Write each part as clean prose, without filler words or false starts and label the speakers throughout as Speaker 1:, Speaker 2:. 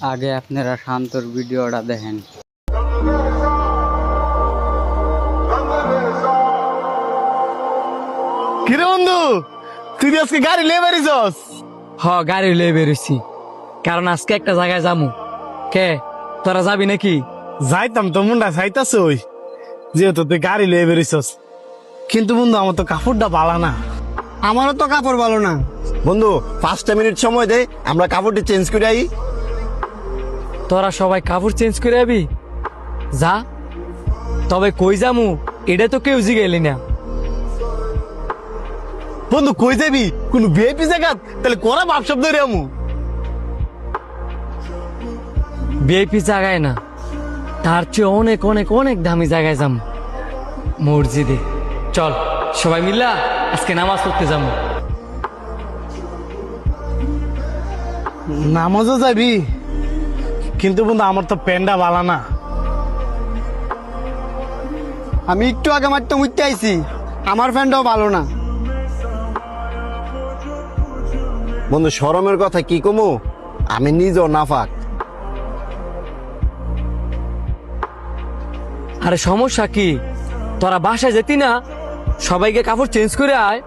Speaker 1: আগে আপনারা শান্তর ভিডিওটা দেখেন।
Speaker 2: কিরে বন্ধু, তুই আজকে গাড়ি লিয়ে বেরিয়েছস?
Speaker 3: গাড়ি লয়ে বেরোছি, কারণ আজকে একটা জায়গায় যামু। কে তোরা যাবি নাকি?
Speaker 2: যাইতাম তো, মুন্ডা চাইতাছ ওই যেহেতু তুই গাড়ি লিয়ে বেরিয়েছস। কিন্তু বন্ধু, আমার তো কাপড়টা ভালো না।
Speaker 4: আমারও তো কাপড় ভালো না।
Speaker 5: বন্ধু 5টা মিনিট সময় দে, আমরা কাপড়টি চেঞ্জ করে আই।
Speaker 3: তোরা সবাই কাপড় চেঞ্জ করে যাবি? যা, তবে কই যামু এটা তো কেউ জিগাইলি না।
Speaker 2: বন্ধু কই যাবি? কোন ভিআইপি জায়গা? তাহলে করা ভাব শব্দ রে আমু।
Speaker 3: ভিআইপি জায়গায় না, তার চেয়ে অনেক অনেক অনেক দামি জায়গায় যামু, মসজিদে। চল সবাই মিল্লা আজকে নামাজ পড়তে যাবো।
Speaker 2: নামাজও যাবি? কিন্তু বন্ধু, আমার তো প্যান্ডা ভালো না।
Speaker 4: আমি একটু আগে মারতে মুইতে আইছি, আমার ফ্যানটাও ভালো না।
Speaker 5: বন্ধু শরমের কথা কি কমু, আমি নিজেও নাফাক।
Speaker 3: আরে সমস্যা কি? তোরা বাসায় যেতি না, সবাইকে কাপড় চেঞ্জ করে আয়।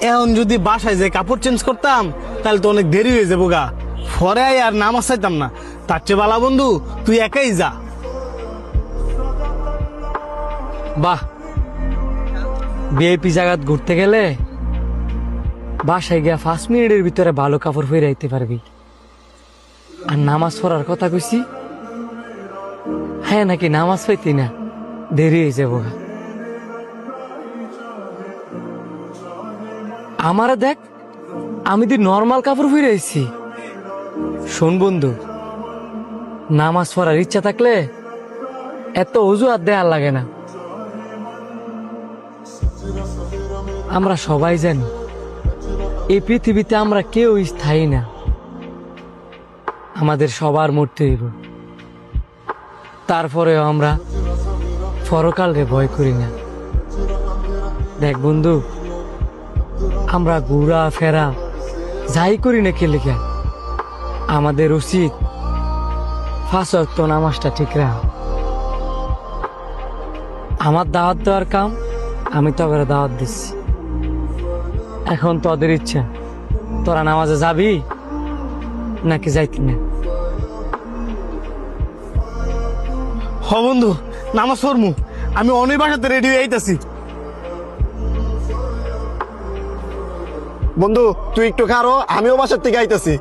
Speaker 2: এখন যদি বাসায় যে কাপড় চেঞ্জ করতাম তাহলে তো অনেক দেরি হয়ে যাবো গা। পরে আই আর নামাজ চাইতাম না। তার চেয়ে বালা বন্ধু, তুই একাই যা।
Speaker 3: বাহ, ভিআইপি জায়গা ঘুরতে গেলে বাসায় গিয়া 5 মিনিটের ভিতরে ভালো কাপড় পরে আইতে পারবি। আর নামাজ পড়ার কথা কইছি, হ্যাঁ নাকি নামাজ পাইতি না, দেরি হয়ে যাবো। আমারে দেখ, আমি তো নর্মাল কাপড় পরে আইছি। শোন বন্ধু, নামাজ পড়ার ইচ্ছা থাকলে এত অজুহাত দেওয়ার লাগে না। আমরা সবাই জানি এই পৃথিবীতে আমরা কেউ স্থায়ী না, আমাদের সবার মরতে হইব। তারপরেও আমরা পরকালরে ভয় করি না। দেখ বন্ধু, আমরা ঘুরা ফেরা যাই করি না কে লিখে, আমাদের উচিত 5 ওয়াক্ত নামাজটা ঠিক রাখা। আমার দাওয়াত দেওয়ার কাম আমি তোদের দাওয়াত দিচ্ছি। এখন তোদের ইচ্ছা, তোরা নামাজে যাবি নাকি যাইতি না।
Speaker 2: হ বন্ধু, নামাজ পড়মু। আমি অনেক বাসাতে রেডি হয়ে আইতাছি।
Speaker 5: বন্ধু তুই একটু খারো, আমিও বাসার থেকে আইতাছি।